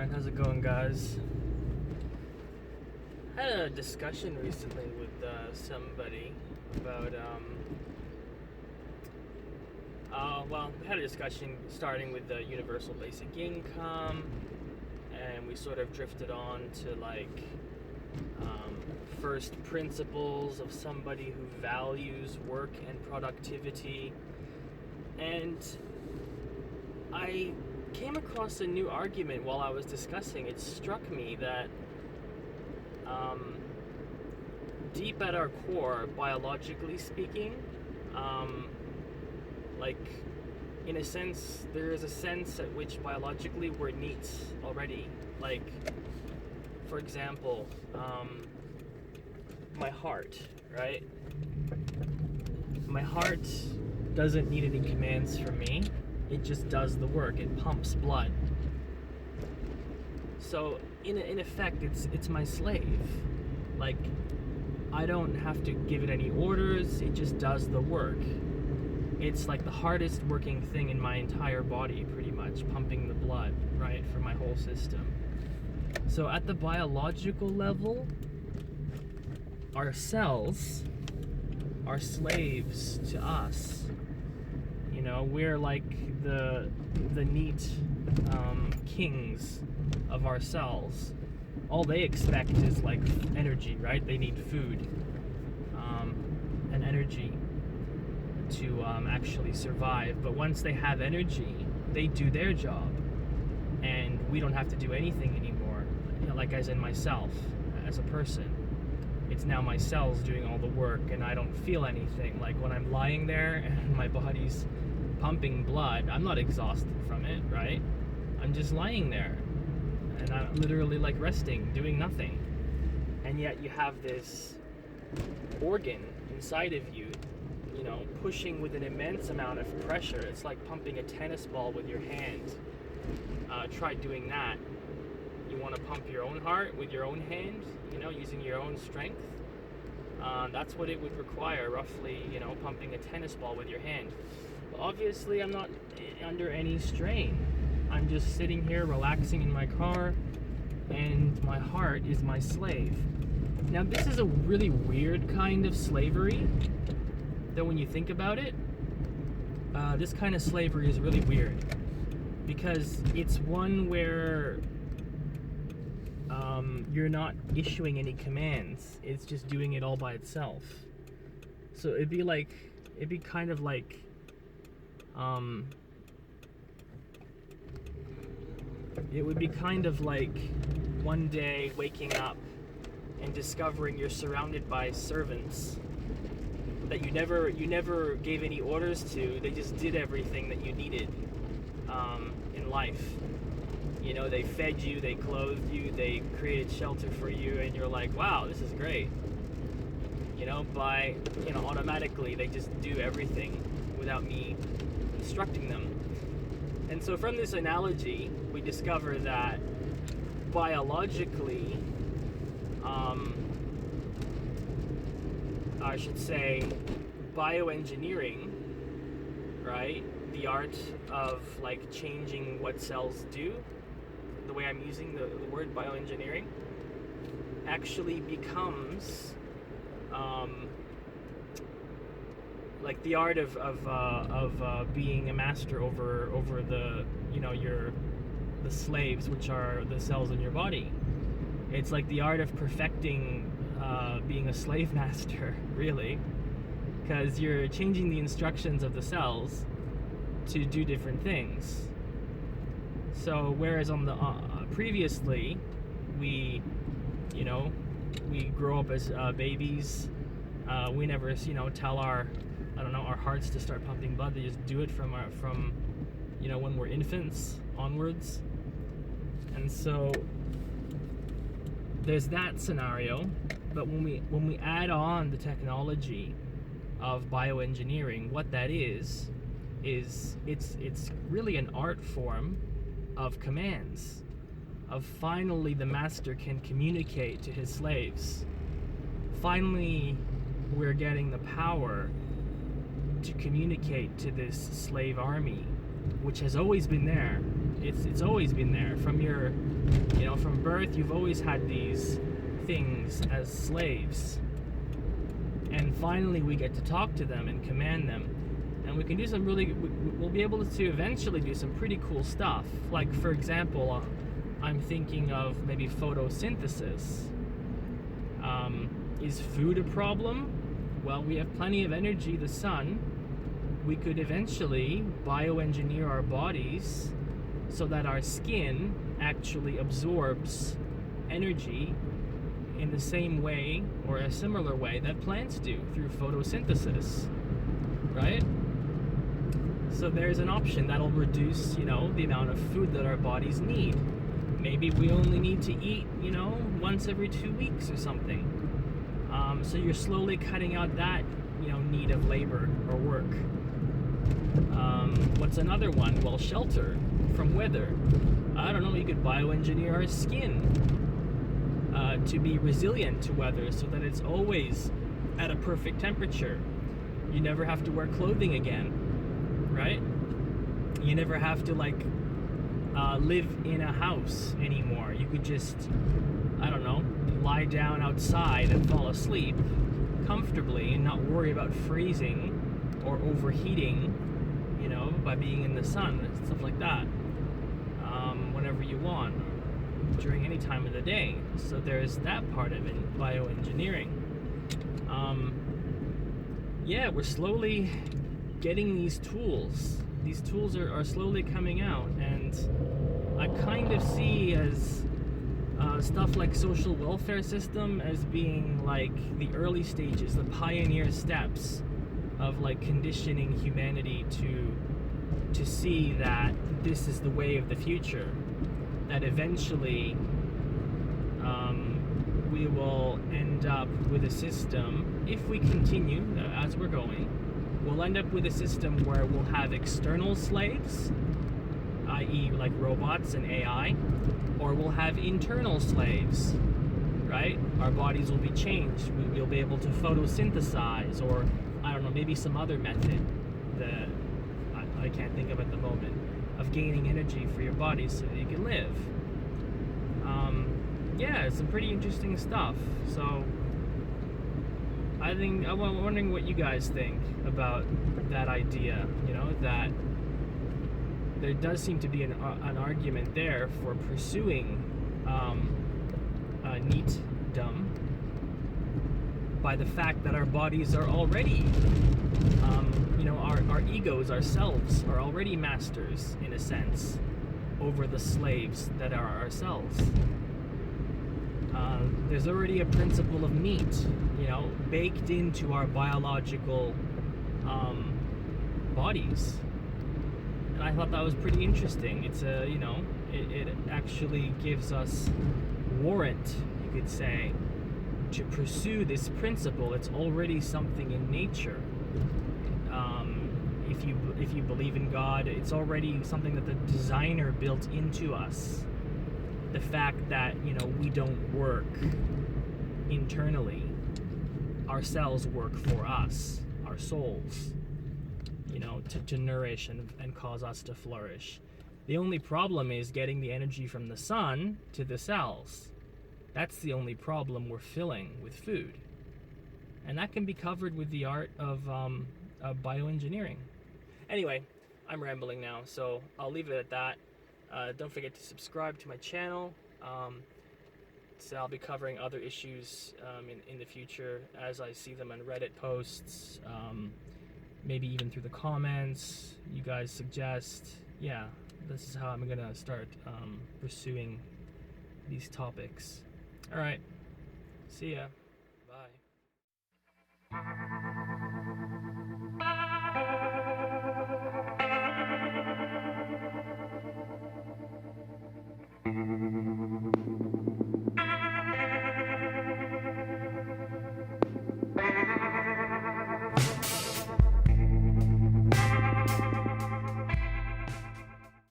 Alright, how's it going, guys? I had a discussion recently with somebody about, we had a discussion starting with the universal basic income, and we sort of drifted on to first principles of somebody who values work and productivity. And I came across a new argument while I was discussing. It struck me that deep at our core, biologically speaking, in a sense, there is a sense at which biologically we're NEETs already. Like, for example, my heart, right? My heart doesn't need any commands from me. It just does the work. It pumps blood. So in effect, it's my slave. Like, I don't have to give it any orders. It just does the work. It's like the hardest working thing in my entire body, pretty much, pumping the blood, right, for my whole system. So at the biological level, our cells are slaves to us. You know, we're like the NEET kings of our cells. All they expect is like energy, right? They need food and energy to actually survive. But once they have energy, they do their job, and we don't have to do anything anymore. You know, like as in myself, as a person. It's now my cells doing all the work, and I don't feel anything. Like when I'm lying there and my body's pumping blood, I'm not exhausted from it, right? I'm just lying there, and I'm literally like resting, doing nothing. And yet you have this organ inside of you, you know, pushing with an immense amount of pressure. It's like pumping a tennis ball with your hand. Try doing that. You want to pump your own heart with your own hand, you know, using your own strength. That's what it would require, roughly, you know, pumping a tennis ball with your hand. But obviously, I'm not under any strain. I'm just sitting here relaxing in my car, and my heart is my slave. Now, this is a really weird kind of slavery, though when you think about it, this kind of slavery is really weird, because it's one where you're not issuing any commands. It's just doing it all by itself. So it'd be kind of like it would be kind of like one day waking up and discovering you're surrounded by servants that you never gave any orders to. They just did everything that you needed in life. You know, they fed you, they clothed you, they created shelter for you, and you're like, wow, this is great. You know, automatically they just do everything without me instructing them. And so from this analogy, we discover that biologically, I should say, bioengineering, right? The art of like changing what cells do, the way I'm using the word bioengineering, actually becomes like the art of being a master over the, you know, the slaves, which are the cells in your body. It's like the art of perfecting being a slave master, really, because you're changing the instructions of the cells to do different things. So whereas on the previously, we grow up as babies. We never, you know, tell our hearts to start pumping blood. They just do it from when we're infants onwards. And so there's that scenario. But when we add on the technology of bioengineering, what that is it's really an art form of commands, of finally the master can communicate to his slaves. Finally, we're getting the power to communicate to this slave army, which has always been there. It's always been there. From your, from birth, you've always had these things as slaves. And finally we get to talk to them and command them. And we can do some we'll be able to eventually do some pretty cool stuff. Like, for example, I'm thinking of maybe photosynthesis. Is food a problem? Well, we have plenty of energy, the sun. We could eventually bioengineer our bodies so that our skin actually absorbs energy in the same way or a similar way that plants do through photosynthesis, right? So there's an option that'll reduce, the amount of food that our bodies need. Maybe we only need to eat, once every 2 weeks or something. So you're slowly cutting out that, need of labor or work. What's another one? Well, shelter from weather. I don't know, you could bioengineer our skin to be resilient to weather so that it's always at a perfect temperature. You never have to wear clothing again, right? You never have to live in a house anymore. You could just, I don't know, lie down outside and fall asleep comfortably and not worry about freezing or overheating, by being in the sun and stuff like that, whenever you want, during any time of the day. So there's that part of it, bioengineering. Yeah, we're slowly getting these tools. These tools are slowly coming out, and I kind of see as stuff like social welfare system as being like the early stages, the pioneer steps of conditioning humanity to see that this is the way of the future, that eventually we will end up with a system, if we continue as we're going, we'll end up with a system where we'll have external slaves, i.e. like robots and AI, or we'll have internal slaves, right? Our bodies will be changed. We'll be able to photosynthesize, or I don't know, maybe some other method that I can't think of at the moment, of gaining energy for your body so that you can live. Yeah, it's some pretty interesting stuff. So I'm wondering what you guys think about that idea, that there does seem to be an argument there for pursuing NEETdom by the fact that our bodies are already, our egos, ourselves, are already masters, in a sense, over the slaves that are ourselves. There's already a principle of NEET, baked into our biological bodies. And I thought that was pretty interesting. It's it actually gives us warrant, you could say, to pursue this principle. It's already something in nature. If you believe in God, it's already something that the designer built into us. The fact that, we don't work internally. Our cells work for us, our souls, to nourish and cause us to flourish. The only problem is getting the energy from the sun to the cells. That's the only problem we're filling with food. And that can be covered with the art of bioengineering. Anyway, I'm rambling now, so I'll leave it at that. Don't forget to subscribe to my channel. So I'll be covering other issues in the future as I see them on Reddit posts, maybe even through the comments you guys suggest. Yeah, this is how I'm gonna start pursuing these topics. All right, see ya. Bye.